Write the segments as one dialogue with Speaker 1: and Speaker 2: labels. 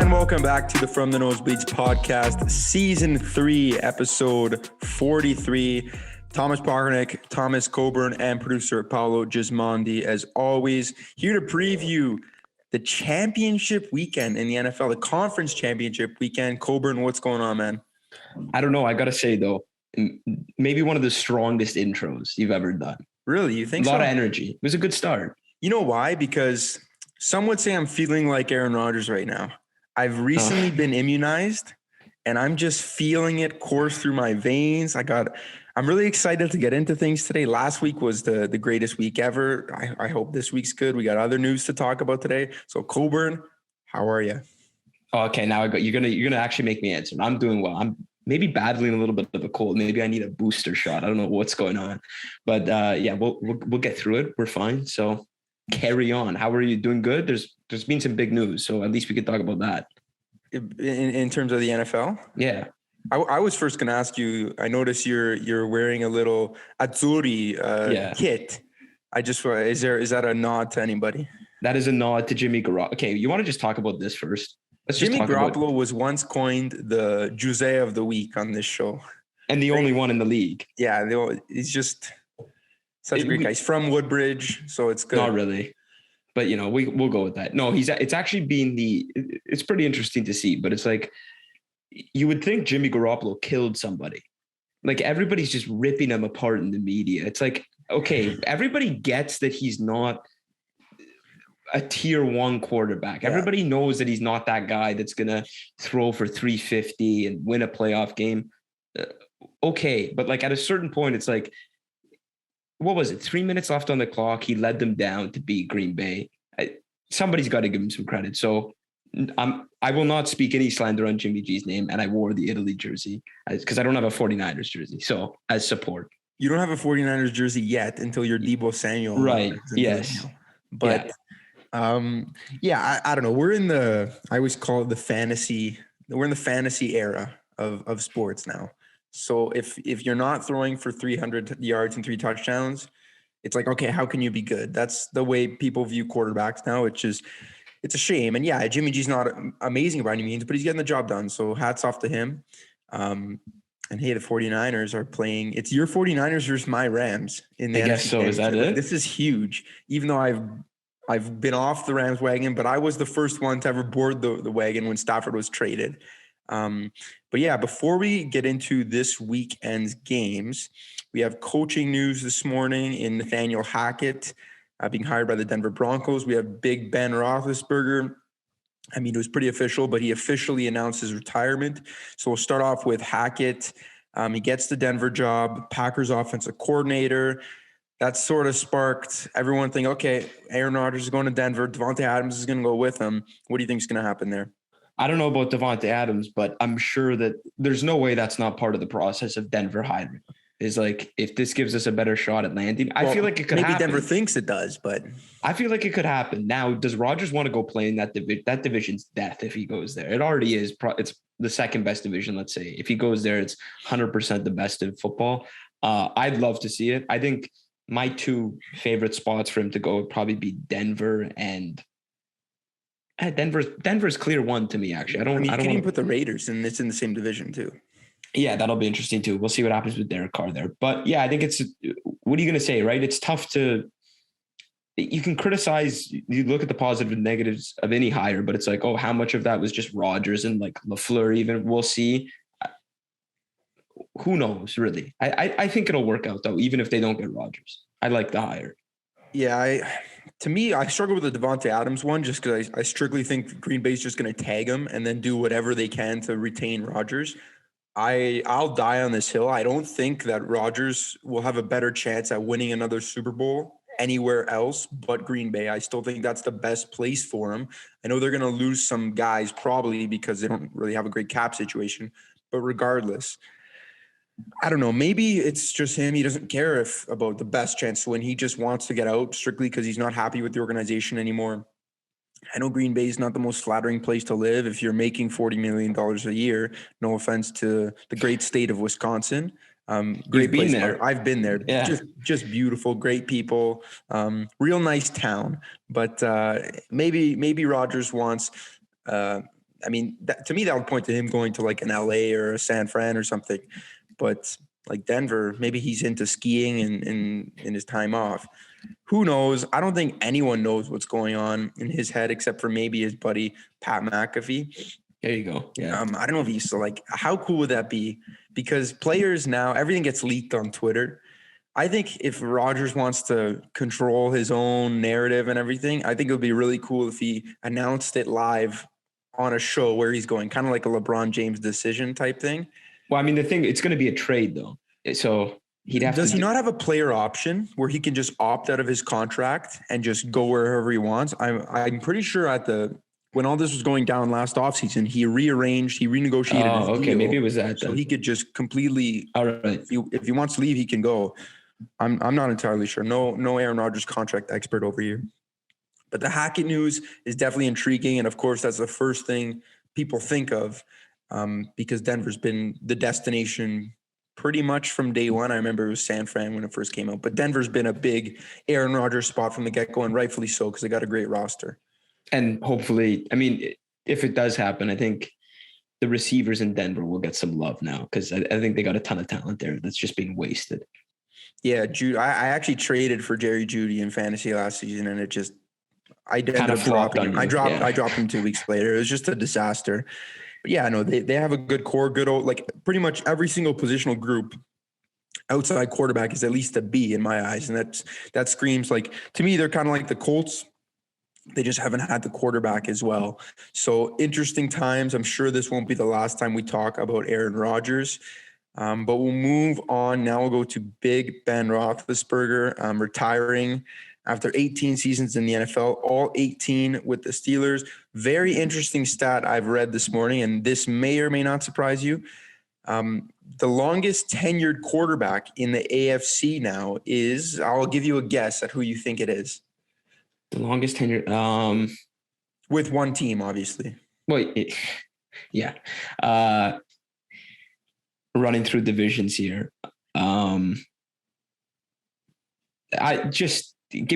Speaker 1: And welcome back to the From the Nosebleeds podcast, season 3, episode 43. Thomas Pocrnic, Thomas Coburn, and producer Paolo Gismondi, as always, here to preview the championship weekend in the NFL, the conference championship weekend. Coburn, what's going on, man?
Speaker 2: I don't know. I got to say, though, maybe one of the strongest intros you've ever done.
Speaker 1: Really? You think so?
Speaker 2: A lot of energy. It was a good start.
Speaker 1: You know why? Because some would say I'm feeling like Aaron Rodgers right now. I've recently been immunized, and I'm just feeling it course through my veins. I'm really excited to get into things today. Last week was the greatest week ever. I hope this week's good. We got other news to talk about today. So Coburn, how are you?
Speaker 2: Okay, now you're gonna actually make me answer. I'm doing well. I'm maybe battling a little bit of a cold. Maybe I need a booster shot. I don't know what's going on, but yeah, we'll get through it. We're fine. So carry on. How are you? Doing good? There's been some big news, so at least we could talk about that.
Speaker 1: In terms of the NFL?
Speaker 2: Yeah.
Speaker 1: I was first going to ask you, I notice you're wearing a little Azzurri kit. Is that a nod to anybody?
Speaker 2: That is a nod to Jimmy Garoppolo. Okay, you want to just talk about this first?
Speaker 1: Jimmy Garoppolo was once coined the Jose of the week on this show.
Speaker 2: And the only one in the league.
Speaker 1: Yeah, he's just such a great guy. He's from Woodbridge, so it's good.
Speaker 2: Not really. But, we'll go with that. No, it's actually been it's pretty interesting to see, but it's like, you would think Jimmy Garoppolo killed somebody. Like, everybody's just ripping him apart in the media. It's like, okay, everybody gets that he's not a tier 1 quarterback. Yeah. Everybody knows that he's not that guy that's going to throw for 350 and win a playoff game. Okay. But like at a certain point, it's like, what was it? 3 minutes left on the clock. He led them down to beat Green Bay. Somebody's got to give him some credit. So I will not speak any slander on Jimmy G's name. And I wore the Italy jersey because I don't have a 49ers jersey. So as support.
Speaker 1: You don't have a 49ers jersey yet until you're Deebo Samuel.
Speaker 2: Right. Yes.
Speaker 1: But yeah. I don't know. I always call it we're in the fantasy era of sports now. So if you're not throwing for 300 yards and 3 touchdowns, it's like, okay, how can you be good? That's the way people view quarterbacks now, which is, it's a shame. And yeah, Jimmy G's not amazing by any means, but he's getting the job done. So hats off to him. And hey, the 49ers are playing. It's your 49ers versus my Rams in the NFC. I guess so.
Speaker 2: Is that it?
Speaker 1: This is huge. Even though I've been off the Rams wagon, but I was the first one to ever board the wagon when Stafford was traded. But yeah, before we get into this weekend's games, we have coaching news this morning in Nathaniel Hackett being hired by the Denver Broncos. We have Big Ben Roethlisberger. I mean, it was pretty official, but he officially announced his retirement. So we'll start off with Hackett. He gets the Denver job, Packers offensive coordinator. That sort of sparked everyone thinking, okay, Aaron Rodgers is going to Denver. Davante Adams is going to go with him. What do you think is going to happen there?
Speaker 2: I don't know about Davante Adams, but I'm sure that there's no way that's not part of the process of Denver hiring. Is like, if this gives us a better shot at landing, I feel like it could happen.
Speaker 1: Maybe Denver thinks it does, but
Speaker 2: I feel like it could happen. Now, does Rodgers want to go play in that division? That division's death if he goes there. It already is. It's the second best division, let's say. If he goes there, it's 100% the best in football. I'd love to see it. I think my 2 favorite spots for him to go would probably be Denver and Denver's clear 1 to me, actually. I don't
Speaker 1: even put the Raiders, and it's in the same division too.
Speaker 2: Yeah, that'll be interesting too. We'll see what happens with Derek Carr there. But yeah, I think what are you going to say, right? It's tough you can criticize, you look at the positive and negatives of any hire, but it's like, oh, how much of that was just Rodgers and like LaFleur even? We'll see. Who knows, really? I think it'll work out though, even if they don't get Rodgers. I like the hire.
Speaker 1: Yeah, to me, I struggle with the Davante Adams one just because I strictly think Green Bay's just going to tag him and then do whatever they can to retain Rodgers. I'll die on this hill. I don't think that Rodgers will have a better chance at winning another Super Bowl anywhere else but Green Bay. I still think that's the best place for him. I know they're going to lose some guys probably because they don't really have a great cap situation, but regardless, I don't know. Maybe it's just him. He doesn't care about the best chance to win. He just wants to get out strictly because he's not happy with the organization anymore. I know Green Bay is not the most flattering place to live if you're making $40 million a year. No offense to the great state of Wisconsin. Great place there. I've been there. Yeah. Just beautiful, great people, real nice town. But maybe Rodgers wants I mean, to me, that would point to him going to like an LA or a San Fran or something. But like Denver, maybe he's into skiing and in his time off. Who knows? I don't think anyone knows what's going on in his head except for maybe his buddy Pat McAfee.
Speaker 2: There you go. Yeah.
Speaker 1: I don't know if he's still like, how cool would that be? Because players now, everything gets leaked on Twitter. I think if Rodgers wants to control his own narrative and everything, I think it would be really cool if he announced it live on a show where he's going, kind of like a LeBron James decision type thing.
Speaker 2: Well, I mean, it's going to be a trade though. So he'd have
Speaker 1: Does he not have a player option where he can just opt out of his contract and just go wherever he wants? I'm pretty sure when all this was going down last offseason, he renegotiated.
Speaker 2: Oh, okay.
Speaker 1: Deal,
Speaker 2: maybe it was that.
Speaker 1: So
Speaker 2: then.
Speaker 1: he could just completely.
Speaker 2: All right.
Speaker 1: If he wants to leave, he can go. I'm not entirely sure. No Aaron Rodgers contract expert over here. But the Hackett news is definitely intriguing. And of course, that's the first thing people think of because Denver's been the destination pretty much from day one. I remember it was San Fran when it first came out. But Denver's been a big Aaron Rodgers spot from the get-go, and rightfully so because they got a great roster.
Speaker 2: And hopefully, I mean, if it does happen, I think the receivers in Denver will get some love now because I think they got a ton of talent there that's just being wasted.
Speaker 1: Yeah, Jude. I actually traded for Jerry Jeudy in fantasy last season, and I ended up dropping him. I dropped him 2 weeks later. It was just a disaster. But yeah, no, they have a good core, like pretty much every single positional group outside quarterback is at least a B in my eyes, and that screams like, to me, they're kind of like the Colts. They just haven't had the quarterback as well. So interesting times. I'm sure this won't be the last time we talk about Aaron Rodgers. But we'll move on. Now we'll go to Big Ben Roethlisberger retiring after 18 seasons in the NFL, all 18 with the Steelers. Very interesting stat I've read this morning, and this may or may not surprise you. The longest tenured quarterback in the AFC now is, I'll give you a guess at who you think it is.
Speaker 2: The longest tenured?
Speaker 1: With one team, obviously.
Speaker 2: Well, yeah. Running through divisions here. Give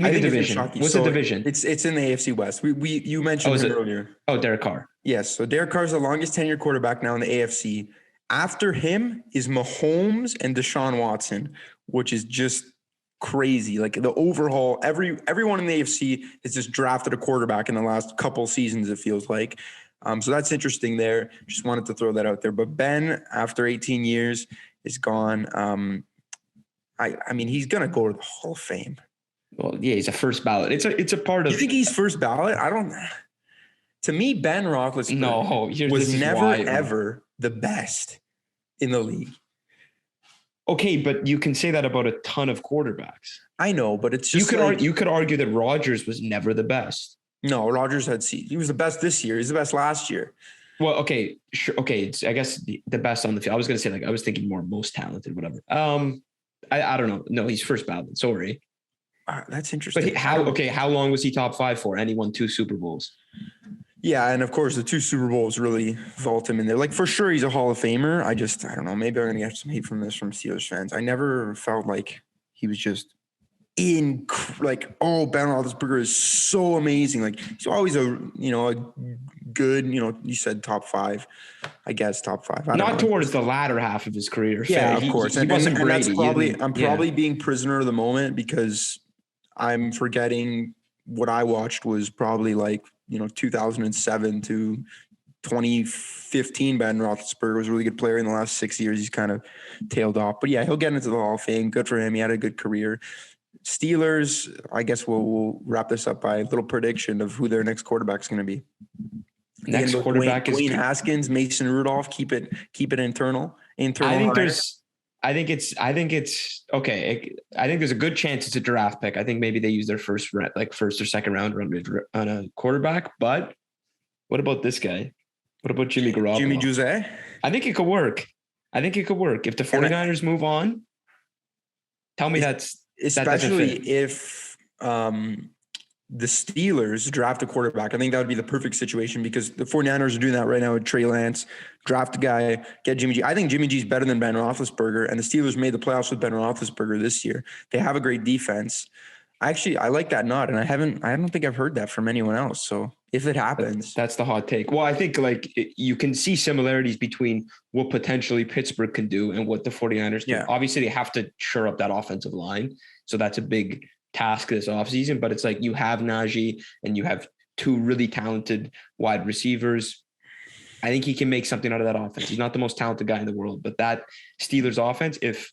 Speaker 2: me the division. What's the division?
Speaker 1: It's in the AFC West. You mentioned him earlier.
Speaker 2: Oh, Derek Carr.
Speaker 1: Yes. So Derek Carr is the longest tenured quarterback now in the AFC. After him is Mahomes and Deshaun Watson, which is just crazy. Like the overhaul, everyone in the AFC has just drafted a quarterback in the last couple seasons, it feels like. So that's interesting there. Just wanted to throw that out there. But Ben, after 18 years, is gone. I mean, he's going to go to the Hall of Fame.
Speaker 2: Well, yeah, he's a first ballot. It's a part of.
Speaker 1: You think he's first ballot? I don't. To me, Ben Roethlisberger was never ever the best in the league.
Speaker 2: Okay, but you can say that about a ton of quarterbacks.
Speaker 1: I know, but it's just
Speaker 2: you could argue that Rodgers was never the best.
Speaker 1: No, Rodgers he was the best this year. He's the best last year.
Speaker 2: Well, okay, sure. Okay, it's I guess the best on the field. I was going to say I was thinking more most talented, whatever. I don't know. No, he's first ballot. Sorry.
Speaker 1: That's interesting.
Speaker 2: But how long was he top 5 for? And he won 2 Super Bowls.
Speaker 1: Yeah, and of course the 2 Super Bowls really vault him in there. Like for sure he's a Hall of Famer. I don't know. Maybe I'm gonna get some hate from Steelers fans. I never felt like he was just Ben Roethlisberger is so amazing. Like he's always a good, you said top 5, I guess top 5.
Speaker 2: Not towards the latter half of his career.
Speaker 1: Yeah, of course.
Speaker 2: He wasn't great.
Speaker 1: I'm probably being prisoner of the moment because I'm forgetting what I watched was probably 2007 to 2015. Ben Roethlisberger was a really good player. In the last 6 years, he's kind of tailed off. But yeah, he'll get into the Hall of Fame. Good for him. He had a good career. Steelers, I guess we'll wrap this up by a little prediction of who their next quarterback is going to be.
Speaker 2: Next quarterback is
Speaker 1: Dwayne Haskins, Mason Rudolph. Keep it internal.
Speaker 2: I think it's okay. I think there's a good chance it's a draft pick. I think maybe they use their first or second round on a quarterback. But what about this guy? What about Jimmy Garoppolo?
Speaker 1: Jimmy Jose?
Speaker 2: I think it could work. If the 49ers move on, tell me that's
Speaker 1: especially if the Steelers draft a quarterback. I think that would be the perfect situation because the 49ers are doing that right now with Trey Lance. Draft a guy, get Jimmy G. I think Jimmy G is better than Ben Roethlisberger, and the Steelers made the playoffs with Ben Roethlisberger this year. They have a great defense. I like that nod, and I don't think I've heard that from anyone else. So if it happens.
Speaker 2: That's the hot take. Well, I think you can see similarities between what potentially Pittsburgh can do and what the 49ers do.
Speaker 1: Yeah.
Speaker 2: Obviously, they have to shore up that offensive line. So that's a big task this offseason. But it's like you have Najee and you have two really talented wide receivers. I think he can make something out of that offense. He's not the most talented guy in the world, but that Steelers offense, if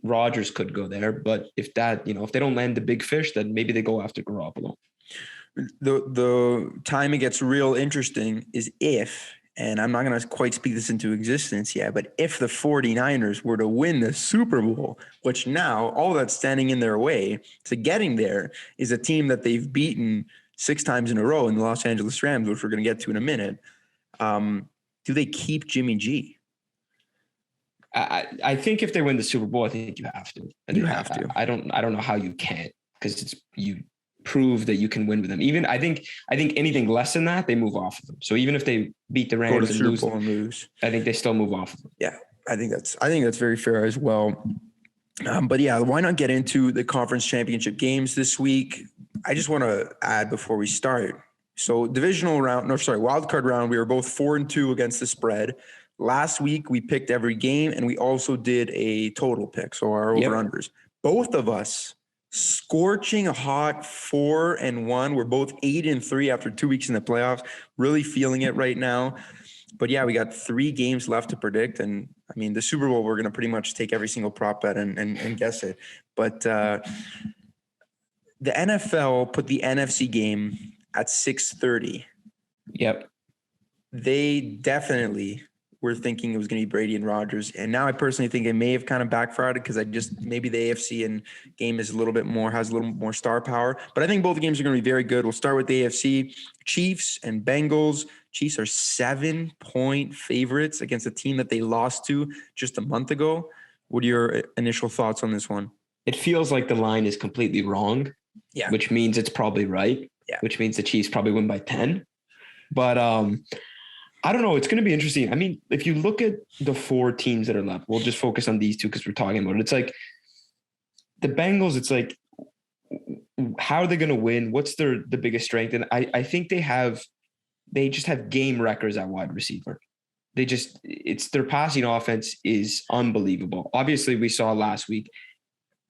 Speaker 2: Rodgers could go there, but if that, if they don't land the big fish, then maybe they go after Garoppolo.
Speaker 1: The time it gets real interesting is if, and I'm not going to quite speak this into existence yet, but if the 49ers were to win the Super Bowl, which now all that's standing in their way to getting there is a team that they've beaten 6 times in a row in the Los Angeles Rams, which we're going to get to in a minute. Do they keep Jimmy G?
Speaker 2: I think if they win the Super Bowl, I think you have to.
Speaker 1: You have to.
Speaker 2: I don't know how you can't, because you prove that you can win with them. Even I think anything less than that, they move off of them. So even if they beat the Rams and lose, I think they still move off of them.
Speaker 1: Yeah, I think that's very fair as well. But yeah, why not get into the conference championship games this week? I just want to add before we start. So wild card round, we were both 4-2 against the spread. Last week we picked every game, and we also did a total pick, so our over-unders. Both of us scorching hot 4-1. We're both 8-3 after 2 weeks in the playoffs. Really feeling it right now. But yeah, we got 3 games left to predict. And I mean, the Super Bowl, we're going to pretty much take every single prop bet and guess it. But the NFL put the NFC game at 6:30.
Speaker 2: Yep.
Speaker 1: They definitely were thinking it was going to be Brady and Rodgers. And now I personally think it may have kind of backfired because maybe the AFC and game is has a little bit more star power. But I think both the games are going to be very good. We'll start with the AFC. Chiefs and Bengals. Chiefs are 7-point favorites against a team that they lost to just a month ago. What are your initial thoughts on this one?
Speaker 2: It feels like the line is completely wrong.
Speaker 1: Yeah.
Speaker 2: Which means it's probably right. Yeah. Which means the Chiefs probably win by 10. But I don't know. It's going to be interesting. I mean, if you look at the 4 teams that are left, we'll just focus on these 2 because we're talking about it. It's like the Bengals, it's like, how are they going to win? What's the biggest strength? And I think they just have game wreckers at wide receiver. Their passing offense is unbelievable. Obviously, we saw last week,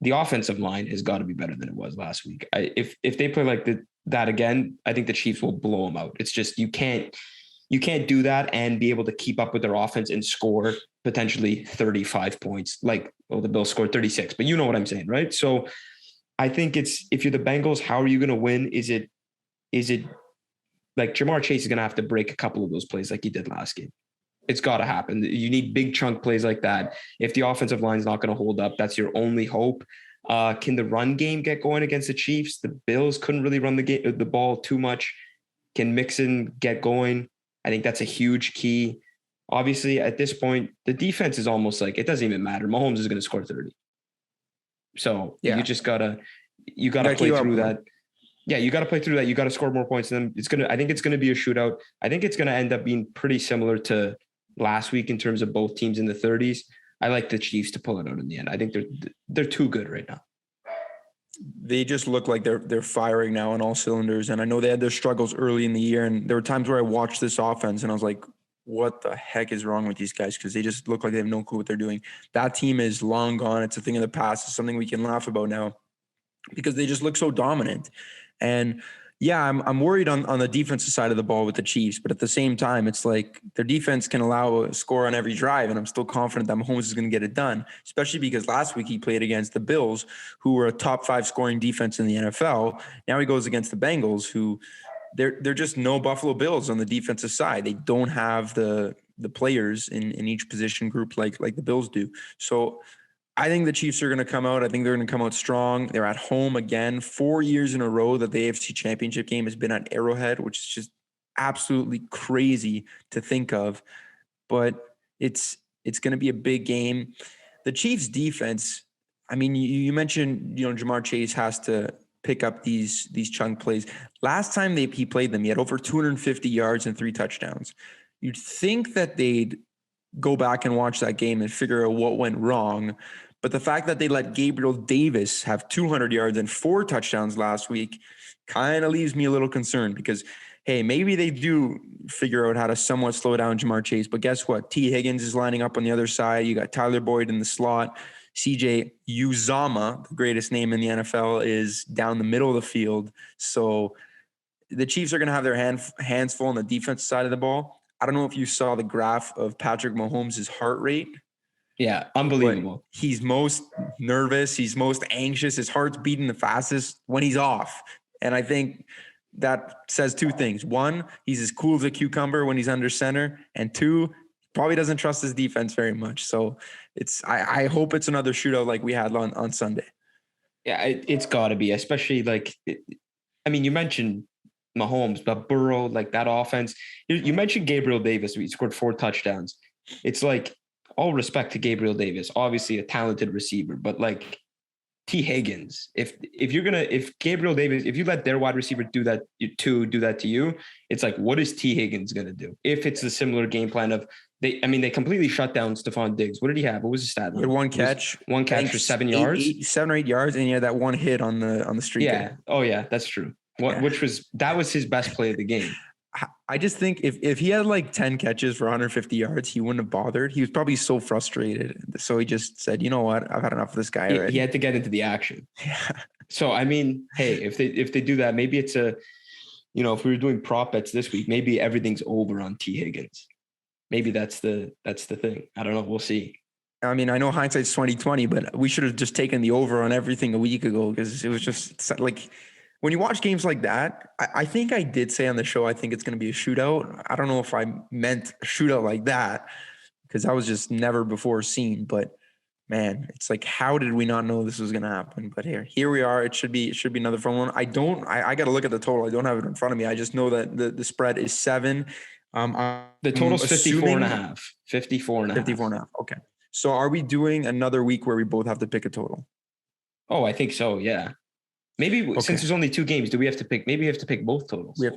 Speaker 2: the offensive line has got to be better than it was last week. If they play like that again, I think the Chiefs will blow them out. It's just, you can't do that and be able to keep up with their offense and score potentially 35 points. The Bills scored 36, but you know what I'm saying, right? So I think if you're the Bengals, how are you going to win? Is it like Jamar Chase is going to have to break a couple of those plays like he did last game? It's got to happen. You need big chunk plays like that. If the offensive line is not going to hold up, that's your only hope. Can the run game get going against the Chiefs? The Bills couldn't really run the ball too much. Can Mixon get going? I think that's a huge key. Obviously, at this point, the defense is almost like it doesn't even matter. Mahomes is going to score 30. So you just gotta play through that. Yeah, you got to play through that. You got to score more points. And then I think it's going to be a shootout. I think it's going to end up being pretty similar to last week in terms of both teams in the 30s. I like the Chiefs to pull it out in the end. I think they're too good right now.
Speaker 1: They just look like they're firing now on all cylinders. And I know they had their struggles early in the year. And there were times where I watched this offense and I was like, what the heck is wrong with these guys? Because they just look like they have no clue what they're doing. That team is long gone. It's a thing of the past. It's something we can laugh about now because they just look so dominant. And yeah, I'm worried on the defensive side of the ball with the Chiefs, but at the same time, it's like their defense can allow a score on every drive, and I'm still confident that Mahomes is going to get it done, especially because last week he played against the Bills, who were a top 5 scoring defense in the NFL. Now he goes against the Bengals, who they're just no Buffalo Bills on the defensive side. They don't have the players in each position group like the Bills do. So I think the Chiefs are going to come out. I think they're going to come out strong. They're at home again. 4 years in a row that the AFC Championship game has been at Arrowhead, which is just absolutely crazy to think of. But it's going to be a big game. The Chiefs defense, I mean, you mentioned, Jamar Chase has to pick up these chunk plays. Last time he played them, he had over 250 yards and 3 touchdowns. You'd think that they'd go back and watch that game and figure out what went wrong. But the fact that they let Gabriel Davis have 200 yards and 4 touchdowns last week kind of leaves me a little concerned because hey, maybe they do figure out how to somewhat slow down Jamar Chase. But guess what? T. Higgins is lining up on the other side. You got Tyler Boyd in the slot. CJ Uzama, the greatest name in the NFL, is down the middle of the field. So the Chiefs are going to have their hands full on the defense side of the ball. I don't know if you saw the graph of Patrick Mahomes' heart rate.
Speaker 2: Yeah, unbelievable.
Speaker 1: He's most nervous. He's most anxious. His heart's beating the fastest when he's off. And I think that says two things. One, he's as cool as a cucumber when he's under center. And two, probably doesn't trust his defense very much. So I hope it's another shootout like we had on Sunday.
Speaker 2: Yeah, it's got to be, especially you mentioned Mahomes, but Burrow, like that offense. You mentioned Gabriel Davis. He scored 4 touchdowns. It's like, all respect to Gabriel Davis, obviously a talented receiver, but like T. Higgins, if Gabriel Davis, if you let their wide receiver do that to you, it's like, what is T. Higgins going to do? If it's a similar game plan of they completely shut down Stephon Diggs. What did he have? What was his stat line?
Speaker 1: He had one catch
Speaker 2: for 7 yards,
Speaker 1: 7 or 8 yards. And he had that one hit on the street.
Speaker 2: Yeah.
Speaker 1: There.
Speaker 2: Oh yeah, that's true. That was his best play of the game.
Speaker 1: I just think if he had like 10 catches for 150 yards, he wouldn't have bothered. He was probably so frustrated. So he just said, you know what? I've had enough of this guy already.
Speaker 2: He had to get into the action.
Speaker 1: Yeah.
Speaker 2: So, I mean, hey, if they do that, maybe it's if we were doing prop bets this week, maybe everything's over on T. Higgins. Maybe that's the thing. I don't know. We'll see.
Speaker 1: I mean, I know hindsight's 2020, but we should have just taken the over on everything a week ago because it was just like – when you watch games like that, I think I did say on the show, I think it's going to be a shootout. I don't know if I meant a shootout like that because that was just never before seen. But man, it's like, how did we not know this was going to happen? But here we are. It should be another fun one. I got to look at the total. I don't have it in front of me. I just know that the spread is 7.
Speaker 2: The total's 54.5. 54.5.
Speaker 1: Okay. So are we doing another week where we both have to pick a total?
Speaker 2: Oh, I think so. Yeah. Maybe since there's only 2 games, do we have to pick? Maybe we have to pick both totals.
Speaker 1: We have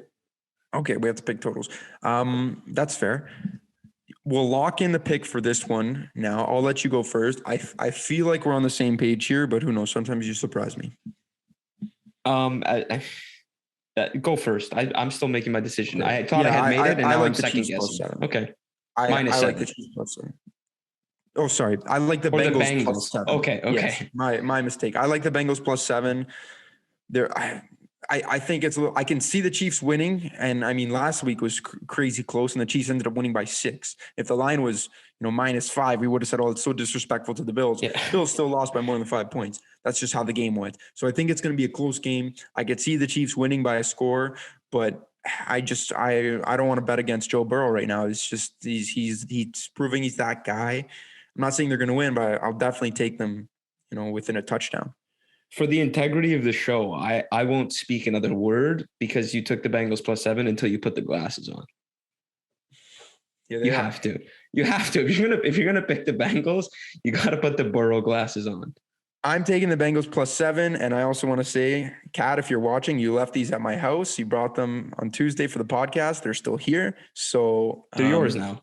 Speaker 1: to pick totals. That's fair. We'll lock in the pick for this one now. I'll let you go first. I feel like we're on the same page here, but who knows? Sometimes you surprise me.
Speaker 2: Go first. I'm still making my decision. I thought I had made it, and now I'm second guessing. Okay. -7.
Speaker 1: I like the Chiefs plus 7. Oh, sorry. I like the Bengals plus 7.
Speaker 2: Okay.
Speaker 1: Yes, my mistake. I like the Bengals plus 7. I think it's a little, I can see the Chiefs winning. And I mean, last week was crazy close and the Chiefs ended up winning by 6. If the line was, -5, we would have said, oh, it's so disrespectful to the Bills. Yeah. Bills still lost by more than 5 points. That's just how the game went. So I think it's going to be a close game. I could see the Chiefs winning by a score, but I don't want to bet against Joe Burrow right now. It's just, he's proving he's that guy. I'm not saying they're going to win, but I'll definitely take them, within a touchdown.
Speaker 2: For the integrity of the show, I won't speak another word because you took the Bengals plus 7 until you put the glasses on. Yeah, you have to. You have to. If you're gonna pick the Bengals, you got to put the Burrow glasses on.
Speaker 1: I'm taking the Bengals plus 7, and I also want to say, Kat, if you're watching, you left these at my house. You brought them on Tuesday for the podcast. They're still here, so
Speaker 2: they're yours now.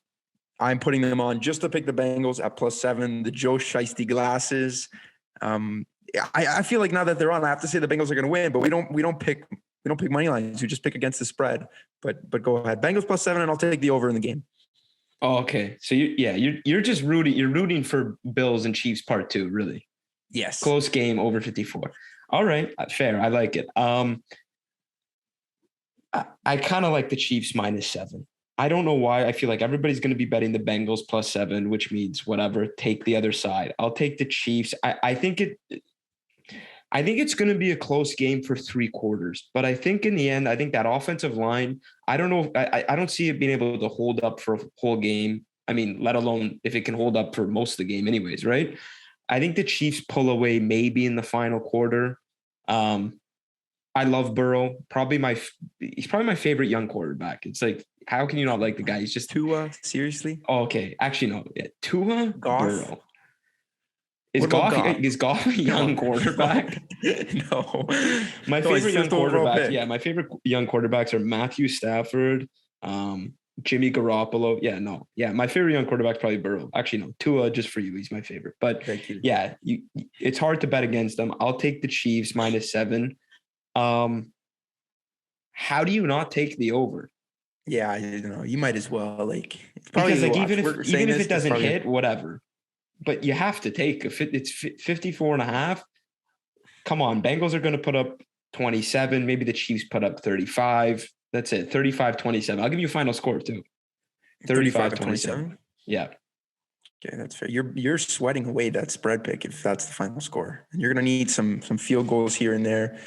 Speaker 1: I'm putting them on just to pick the Bengals at plus 7. The Joe Shiesty glasses. I feel like now that they're on, I have to say the Bengals are going to win, but we don't pick money lines. We just pick against the spread. But go ahead, Bengals plus 7, and I'll take the over in the game.
Speaker 2: Oh, okay. So you're just rooting. You're rooting for Bills and Chiefs part 2, really.
Speaker 1: Yes.
Speaker 2: Close game over 54. All right, fair. I like it. I kind of like the Chiefs -7. I don't know why. I feel like everybody's going to be betting the Bengals plus 7, which means whatever. Take the other side. I'll take the Chiefs. I think it's going to be a close game for 3 quarters, but I think in the end, I think that offensive line, I don't know. I don't see it being able to hold up for a whole game. I mean, let alone if it can hold up for most of the game anyways, right? I think the Chiefs pull away maybe in the final quarter. I love Burrow. He's probably my favorite young quarterback. It's like, how can you not like the guy? He's just
Speaker 1: Tua. Seriously?
Speaker 2: Oh, okay. Actually, no. Yeah. Tua,
Speaker 1: Goff?
Speaker 2: Burrow. Is Goff a young quarterback?
Speaker 1: No.
Speaker 2: My favorite young quarterback. Yeah, my favorite young quarterbacks are Matthew Stafford, Jimmy Garoppolo. Yeah, no. Yeah, my favorite young quarterback's probably Burrow. Actually, no. Tua, just for you, he's my favorite. But
Speaker 1: thank you.
Speaker 2: Yeah, it's hard to bet against them. I'll take the Chiefs -7. How do you not take the over?
Speaker 1: Yeah, you might as well. Like, it's probably
Speaker 2: Because like
Speaker 1: even
Speaker 2: if it doesn't hit, whatever. But you have to take it's 54 and a half. Come on, Bengals are going to put up 27. Maybe the Chiefs put up 35. That's it. 35-27. I'll give you a final score too. 35-27. Yeah.
Speaker 1: Okay, that's fair. You're sweating away that spread pick if that's the final score. And you're going to need some field goals here and there.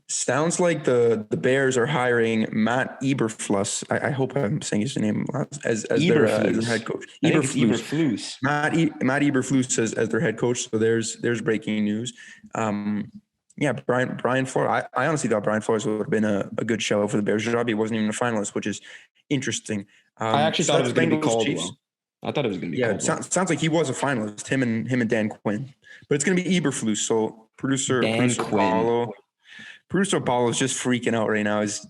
Speaker 1: Sounds like the Bears are hiring Matt Eberflus. I hope I'm saying his name as their head coach.
Speaker 2: Eberflus.
Speaker 1: Matt Eberflus as their head coach. So there's breaking news. Yeah, Brian Flores. I honestly thought Brian Flores would have been a good show for the Bears job. He wasn't even a finalist, which is interesting.
Speaker 2: I actually thought it was going to be Caldwell. I thought it was going to be Caldwell.
Speaker 1: Sounds like he was a finalist. Him and Dan Quinn, but it's going to be Eberflus. So producer Paolo is just freaking out right now. Is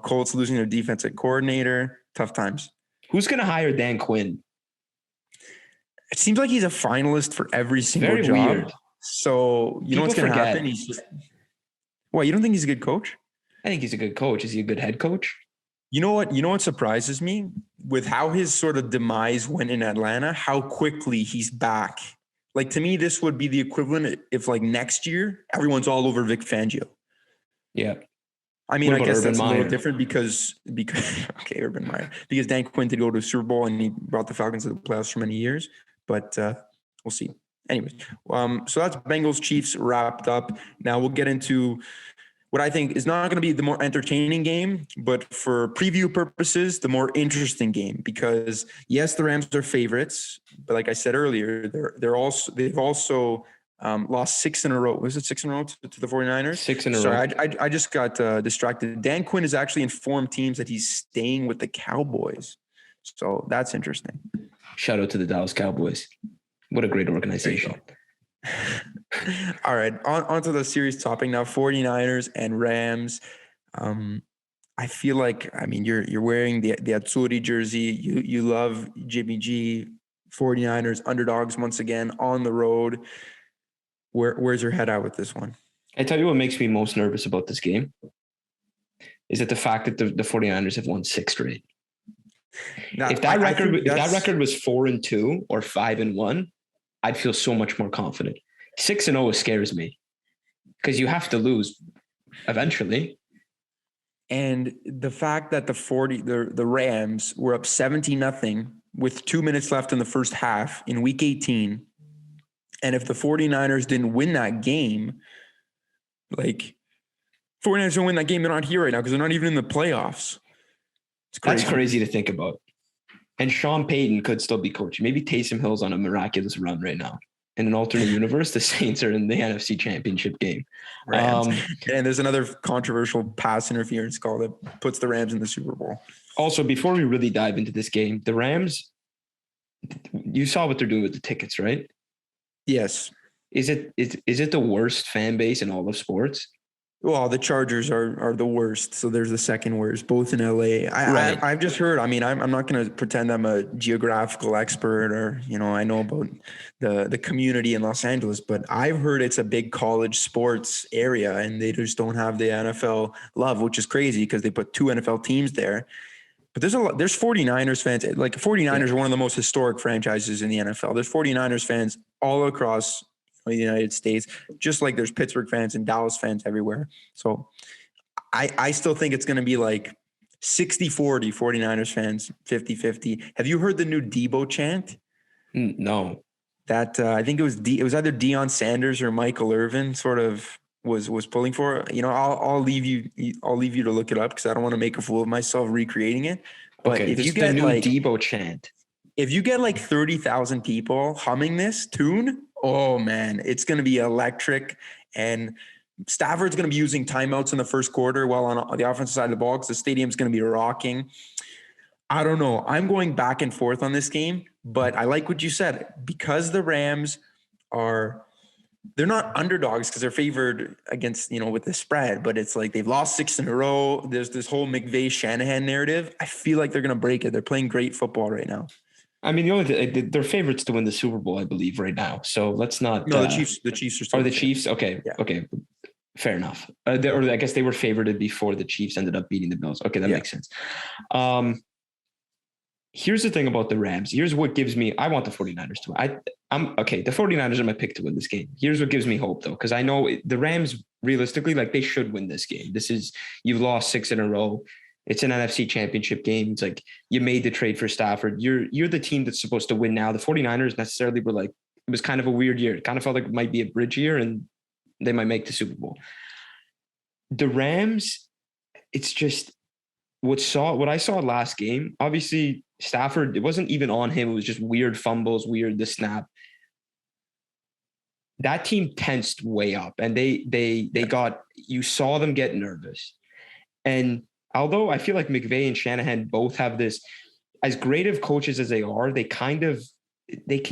Speaker 1: Colts losing their defensive coordinator. Tough times.
Speaker 2: Who's going to hire Dan Quinn?
Speaker 1: It seems like he's a finalist for every single job. Weird. So you know what's going to happen? He's just. Well, you don't think he's a good coach?
Speaker 2: I think he's a good coach. Is he a good head coach?
Speaker 1: You know what surprises me? With how his sort of demise went in Atlanta, how quickly he's back. Like, to me, this would be the equivalent if, like, next year, everyone's all over Vic Fangio.
Speaker 2: Yeah.
Speaker 1: I mean, I guess that's a little different because okay, Urban Meyer. Because Dan Quinn did go to a Super Bowl and he brought the Falcons to the playoffs for many years. But we'll see. Anyways, so that's Bengals Chiefs wrapped up. Now we'll get into what I think is not going to be the more entertaining game, but for preview purposes, the more interesting game. Because yes, the Rams are favorites, but like I said earlier, they've also lost 6 in a row. Was it 6 in a row to the 49ers?
Speaker 2: 6 in a row.
Speaker 1: Sorry, I just got distracted. Dan Quinn has actually informed teams that he's staying with the Cowboys. So that's interesting.
Speaker 2: Shout out to the Dallas Cowboys. What a great organization.
Speaker 1: All right, on to the series topic now, 49ers and Rams. I feel like, I mean, you're wearing the Azzurri jersey. You love Jimmy G, 49ers, underdogs once again on the road. Where's your head at with this one?
Speaker 2: I tell you what makes me most nervous about this game is that the fact that the 49ers have won 6 straight. Now, if that record was 4-2 or 5-1, I'd feel so much more confident. 6-0 scares me because you have to lose eventually.
Speaker 1: And the fact that the Rams were up 17-0 with 2 minutes left in the first half in week 18. And if the 49ers didn't win that game, like 49ers don't win that game, they're not here right now because they're not even in the playoffs.
Speaker 2: That's crazy to think about. And Sean Payton could still be coaching. Maybe Taysom Hill's on a miraculous run right now. In an alternate universe, the Saints are in the NFC Championship game.
Speaker 1: And there's another controversial pass interference call that puts the Rams in the Super Bowl.
Speaker 2: Also, before we really dive into this game, the Rams, you saw what they're doing with the tickets, right?
Speaker 1: Yes.
Speaker 2: Is it the worst fan base in all of sports?
Speaker 1: Well, the Chargers are the worst. So there's the second worst, both in LA. I've just heard, I mean, I'm not going to pretend I'm a geographical expert or, I know about the community in Los Angeles, but I've heard it's a big college sports area and they just don't have the NFL love, which is crazy because they put 2 NFL teams there. But there's 49ers fans. Like 49ers are one of the most historic franchises in the NFL. There's 49ers fans all across the United States, just like there's Pittsburgh fans and Dallas fans everywhere. So I still think it's going to be like 60-40 49ers fans, 50-50. Have you heard the new Debo chant?
Speaker 2: No.
Speaker 1: That I think it was either Deion Sanders or Michael Irvin sort of was pulling for. I'll leave you to look it up because I don't want to make a fool of myself recreating it. But
Speaker 2: okay,
Speaker 1: if you
Speaker 2: get the new
Speaker 1: like
Speaker 2: Debo chant,
Speaker 1: if you get like 30,000 people humming this tune, oh man, it's going to be electric. And Stafford's going to be using timeouts in the first quarter while on the offensive side of the ball because the stadium's going to be rocking. I don't know. I'm going back and forth on this game, but I like what you said because the Rams they're not underdogs because they're favored against, with the spread, but it's like they've lost 6 in a row. There's this whole McVay Shanahan narrative. I feel like they're going to break it. They're playing great football right now.
Speaker 2: I mean, they're favorites to win the Super Bowl, I believe, right now. So let's not.
Speaker 1: No, the Chiefs are still.
Speaker 2: The Chiefs? Okay. Yeah. Okay. Fair enough. Or I guess they were favored before the Chiefs ended up beating the Bills. Okay, that makes sense. Here's the thing about the Rams. Here's what gives me, I want the 49ers to win. I'm okay. The 49ers are my pick to win this game. Here's what gives me hope though. Cause I know the Rams realistically, like they should win this game. You've lost 6 in a row. It's an NFC Championship game. It's like you made the trade for Stafford. You're the team that's supposed to win now. The 49ers necessarily were like, it was kind of a weird year. It kind of felt like it might be a bridge year and they might make the Super Bowl. The Rams, it's just what I saw last game. Obviously, Stafford, it wasn't even on him. It was just weird fumbles, the snap. That team tensed way up, and you saw them get nervous. And although I feel like McVay and Shanahan both have this, as great of coaches as they are, they can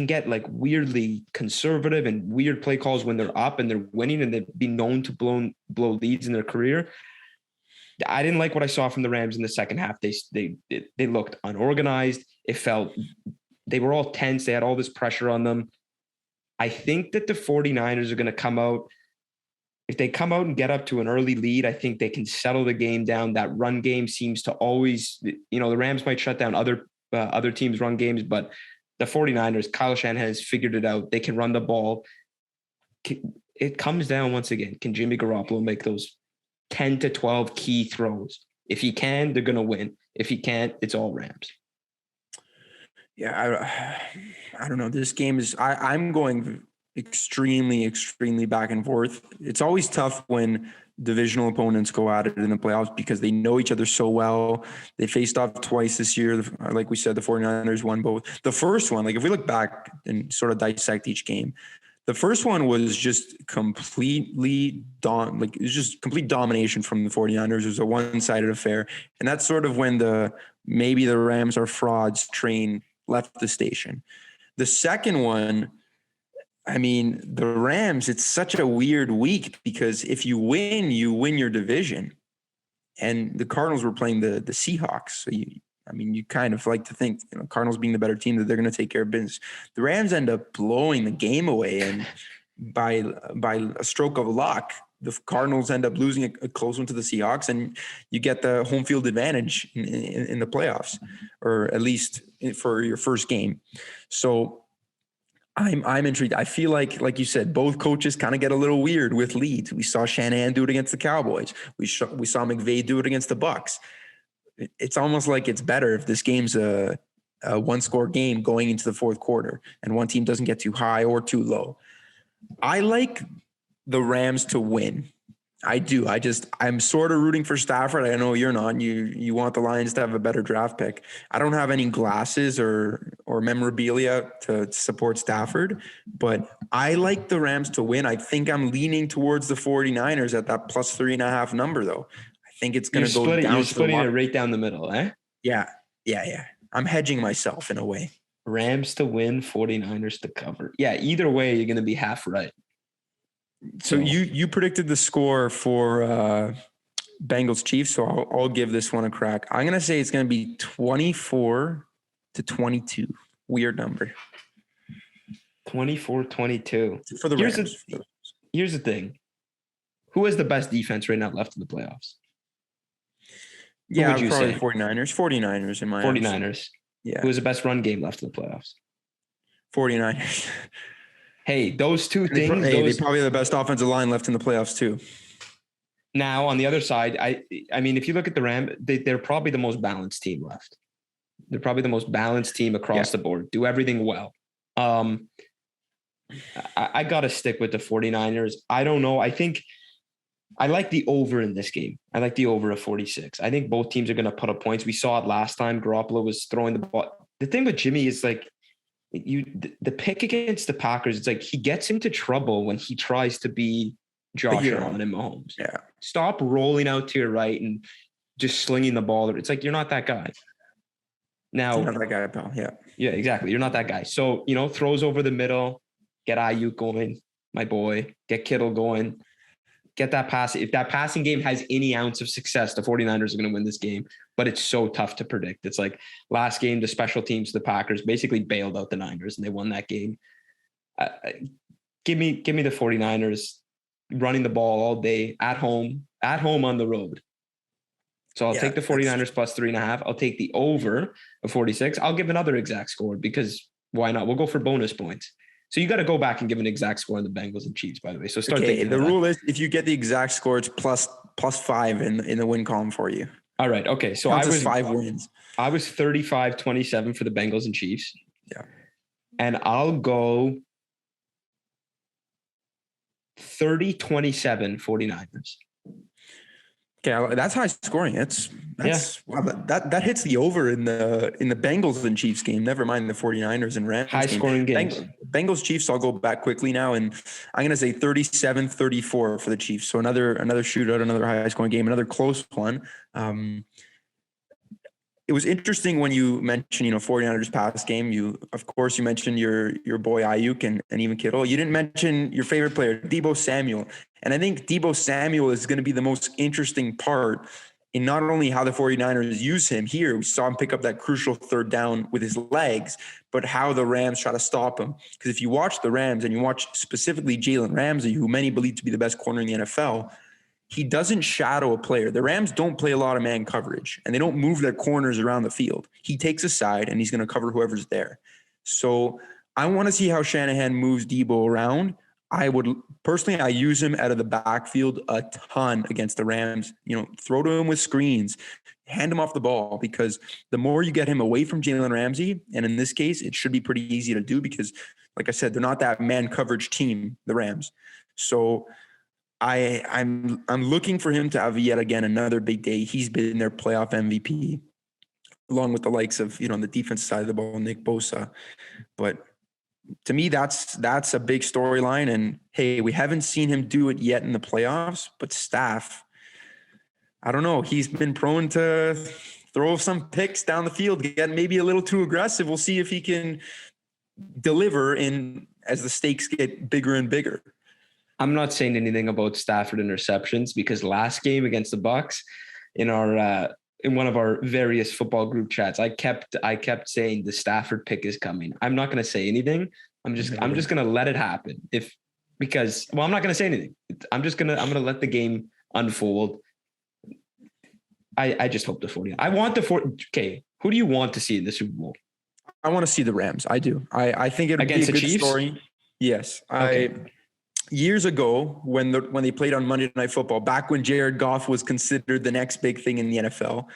Speaker 2: get like weirdly conservative and weird play calls when they're up and they're winning, and they've been known to blow leads in their career. I didn't like what I saw from the Rams in the second half. They looked unorganized. It felt they were all tense. They had all this pressure on them. I think that the 49ers are going to come out. If they come out and get up to an early lead, I think they can settle the game down. That run game seems to always, the Rams might shut down other teams' run games, but the 49ers, Kyle Shanahan has figured it out. They can run the ball. It comes down once again. Can Jimmy Garoppolo make those 10 to 12 key throws? If he can, they're going to win. If he can't, it's all Rams.
Speaker 1: Yeah, I don't know. This game is, I'm going extremely, extremely back and forth. It's always tough when divisional opponents go at it in the playoffs because they know each other so well. They faced off twice this year. Like we said, the 49ers won both. The first one, like if we look back and sort of dissect each game, the first one was just complete domination from the 49ers. It was a one-sided affair. And that's sort of when maybe the Rams are frauds train left the station. The second one, I mean, the Rams, it's such a weird week because if you win your division. And the Cardinals were playing the Seahawks. So you kind of like to think, Cardinals being the better team, that they're going to take care of business. The Rams end up blowing the game away, and by a stroke of luck, the Cardinals end up losing a close one to the Seahawks, and you get the home field advantage in the playoffs, or at least for your first game. So I'm intrigued. I feel like you said, both coaches kind of get a little weird with leads. We saw Shanahan do it against the Cowboys. We saw McVay do it against the Bucs. It's almost like it's better if this game's a one-score game going into the fourth quarter and one team doesn't get too high or too low. I like the Rams to win. I do. I'm sort of rooting for Stafford. I know you're not. You want the Lions to have a better draft pick. I don't have any glasses or memorabilia to support Stafford, but I like the Rams to win. I think I'm leaning towards the 49ers at that plus 3.5 number, though. I think it's going to go down.
Speaker 2: You're splitting it right down the middle, eh?
Speaker 1: Yeah. I'm hedging myself in a way.
Speaker 2: Rams to win, 49ers to cover. Yeah, either way, you're going to be half right.
Speaker 1: So you predicted the score for Bengals Chiefs, so I'll give this one a crack. I'm going to say it's going to be 24-22. Weird number.
Speaker 2: 24-22.
Speaker 1: For the Rams.
Speaker 2: Here's the thing. Who has the best defense right now left in the playoffs?
Speaker 1: Yeah, probably 49ers. 49ers in my
Speaker 2: 49ers.
Speaker 1: Eyes. Yeah.
Speaker 2: Who has the best run game left in the playoffs?
Speaker 1: 49ers.
Speaker 2: Hey, those two things.
Speaker 1: They probably have the best offensive line left in the playoffs too.
Speaker 2: Now, on the other side, I mean, if you look at the Rams, they're probably the most balanced team left. They're probably the most balanced team across the board. Do everything well. I got to stick with the 49ers. I don't know. I think I like the over in this game. I like the over of 46. I think both teams are going to put up points. We saw it last time. Garoppolo was throwing the ball. The thing with Jimmy is like, the pick against the Packers, it's like he gets into trouble when he tries to be Josh Allen and Mahomes.
Speaker 1: Yeah.
Speaker 2: Stop rolling out to your right and just slinging the ball. It's like, you're not that guy. Now,
Speaker 1: you're not that guy, pal. Yeah.
Speaker 2: Yeah, exactly. You're not that guy. So, throws over the middle, get Ayuk going, my boy, get Kittle going, get that pass. If that passing game has any ounce of success, the 49ers are going to win this game, but it's so tough to predict. It's like last game, the special teams, the Packers basically bailed out the Niners and they won that game. Give me the 49ers. running the ball all day at home on the road. So I'll take the 49ers plus 3.5. I'll take the over of 46. I'll give another exact score because why not? We'll go for bonus points. So you got to go back and give an exact score on the Bengals and Chiefs, by the way. So start thinking.
Speaker 1: The rule is if you get the exact score, it's plus 5 in the win column for you.
Speaker 2: All right. Okay. So
Speaker 1: I was 5 wins.
Speaker 2: I was 35-27 for the Bengals and Chiefs.
Speaker 1: Yeah. And
Speaker 2: I'll go 30-27 49ers.
Speaker 1: Okay, that's high scoring. Wow, that hits the over in the Bengals and Chiefs game. Never mind the 49ers and Rams.
Speaker 2: High scoring games.
Speaker 1: Bengals Chiefs, I'll go back quickly now, and I'm going to say 37-34 for the Chiefs. So another shootout, another high scoring game, another close one. It was interesting when you mentioned, 49ers pass game. You mentioned your boy Ayuk and even Kittle. You didn't mention your favorite player, Deebo Samuel. And I think Deebo Samuel is going to be the most interesting part in not only how the 49ers use him here. We saw him pick up that crucial third down with his legs, but how the Rams try to stop him. Because if you watch the Rams and you watch specifically Jalen Ramsey, who many believe to be the best corner in the NFL, he doesn't shadow a player. The Rams don't play a lot of man coverage, and they don't move their corners around the field. He takes a side, and he's going to cover whoever's there. So I want to see how Shanahan moves Deebo around. I use him out of the backfield a ton against the Rams. Throw to him with screens, hand him off the ball, because the more you get him away from Jalen Ramsey, and in this case, it should be pretty easy to do because, like I said, they're not that man coverage team, the Rams. So I'm looking for him to have yet again another big day. He's been their playoff MVP, along with the likes of the defense side of the ball, Nick Bosa. But to me, that's a big storyline. And hey, we haven't seen him do it yet in the playoffs. But Staff, I don't know. He's been prone to throw some picks down the field, get maybe a little too aggressive. We'll see if he can deliver as the stakes get bigger and bigger.
Speaker 2: I'm not saying anything about Stafford interceptions because last game against the Bucs in one of our various football group chats, I kept saying the Stafford pick is coming. I'm not going to say anything. I'm just going to let it happen. I'm not going to say anything. I'm going to let the game unfold. I just hope the 40. I want the 40. Okay. Who do you want to see in the Super Bowl?
Speaker 1: I want to see the Rams. I do. I think it would be a good
Speaker 2: Chiefs?
Speaker 1: Story. Yes.
Speaker 2: Okay.
Speaker 1: Years ago, when they played on Monday Night Football, back when Jared Goff was considered the next big thing in the NFL,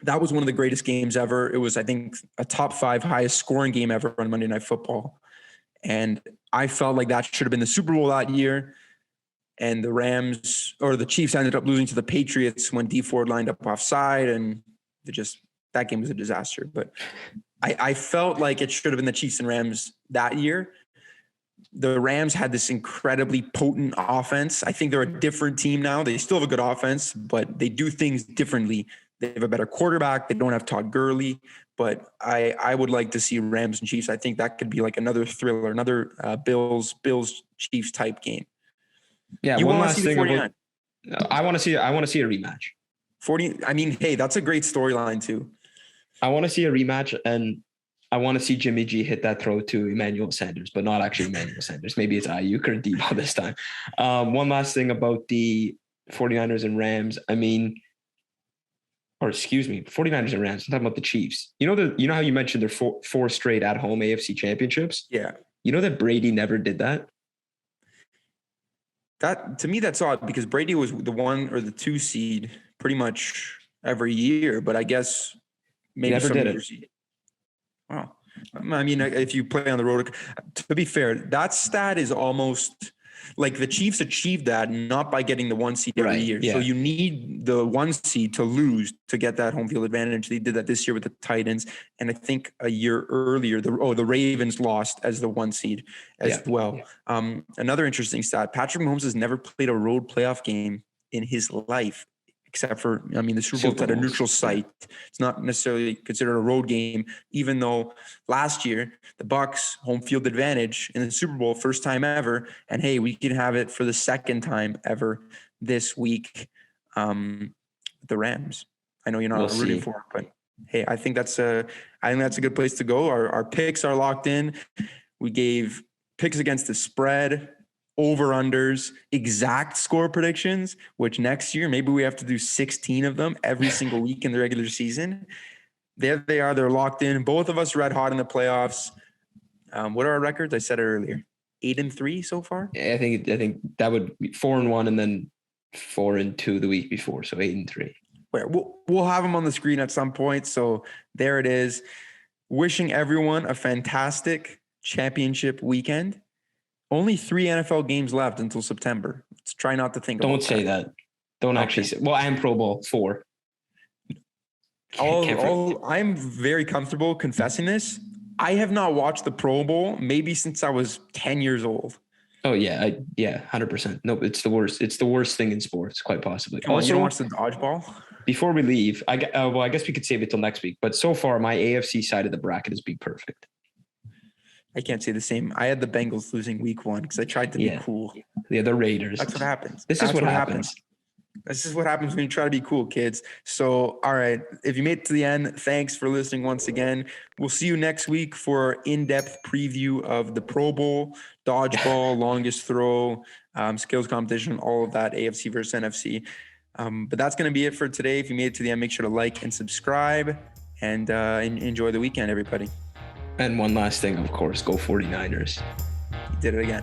Speaker 1: that was one of the greatest games ever. It was, I think, a top 5 highest scoring game ever on Monday Night Football. And I felt like that should have been the Super Bowl that year. And the Chiefs ended up losing to the Patriots when Dee Ford lined up offside, and that game was a disaster. But I felt like it should have been the Chiefs and Rams that year. The Rams had this incredibly potent offense. I think they're a different team now. They still have a good offense, but they do things differently. They have a better quarterback. They don't have Todd Gurley, but I would like to see Rams and Chiefs. I think that could be like another thriller, another Bills Chiefs type game.
Speaker 2: Yeah. One last thing. I want to see a rematch.
Speaker 1: 40. I mean, hey, that's a great storyline too.
Speaker 2: I want to see a rematch, and I want to see Jimmy G hit that throw to Emmanuel Sanders, but not actually Emmanuel Sanders. Maybe it's Ayuk or Deebo this time. One last thing about the 49ers and Rams. 49ers and Rams. I'm talking about the Chiefs. You know how you mentioned their four straight at home AFC championships?
Speaker 1: Yeah.
Speaker 2: You know that Brady never did that?
Speaker 1: That, to me, that's odd because Brady was the 1 or the 2 seed pretty much every year, but I guess maybe
Speaker 2: never did it.
Speaker 1: Wow. I mean, if you play on the road, to be fair, that stat is almost like the Chiefs achieved that not by getting the 1 seed every year. Yeah. So you need the 1 seed to lose to get that home field advantage. They did that this year with the Titans. And I think a year earlier, the Ravens lost as the 1 seed as well. Yeah. Another interesting stat, Patrick Mahomes has never played a road playoff game in his life. Except for, the Super Bowl's at a neutral site. It's not necessarily considered a road game, even though last year, the Bucs home field advantage in the Super Bowl, first time ever. And hey, we can have it for the second time ever this week. The Rams. I know you're not rooting for it, but hey, I think that's a good place to go. Our picks are locked in. We gave picks against the spread, over-unders, exact score predictions, which next year, maybe we have to do 16 of them every single week in the regular season. There they are. They're locked in. Both of us red hot in the playoffs. What are our records? I said it earlier. 8-3 so far.
Speaker 2: I think that would be 4-1 and then 4-2 the week before. So 8-3.
Speaker 1: We'll have them on the screen at some point. So there it is. Wishing everyone a fantastic championship weekend. Only 3 NFL games left until September. Let's try not to think.
Speaker 2: Don't say that. Don't actually say. Well, and Pro Bowl 4.
Speaker 1: I'm very comfortable confessing this. I have not watched the Pro Bowl maybe since I was 10 years old.
Speaker 2: Oh yeah, 100%. No, it's the worst. It's the worst thing in sports, quite possibly.
Speaker 1: Also, you don't watch the dodgeball?
Speaker 2: Before we leave, I guess we could save it till next week. But so far, my AFC side of the bracket has been perfect.
Speaker 1: I can't say the same. I had the Bengals losing week 1 because I tried to be cool.
Speaker 2: Yeah, the Raiders.
Speaker 1: That's what happens.
Speaker 2: This is what happens.
Speaker 1: This is what happens when you try to be cool, kids. So, all right. If you made it to the end, thanks for listening once again. We'll see you next week for in-depth preview of the Pro Bowl, dodgeball, longest throw, skills competition, all of that, AFC versus NFC. But that's going to be it for today. If you made it to the end, make sure to like and subscribe and enjoy the weekend, everybody.
Speaker 2: And one last thing, of course, go 49ers.
Speaker 1: You did it again.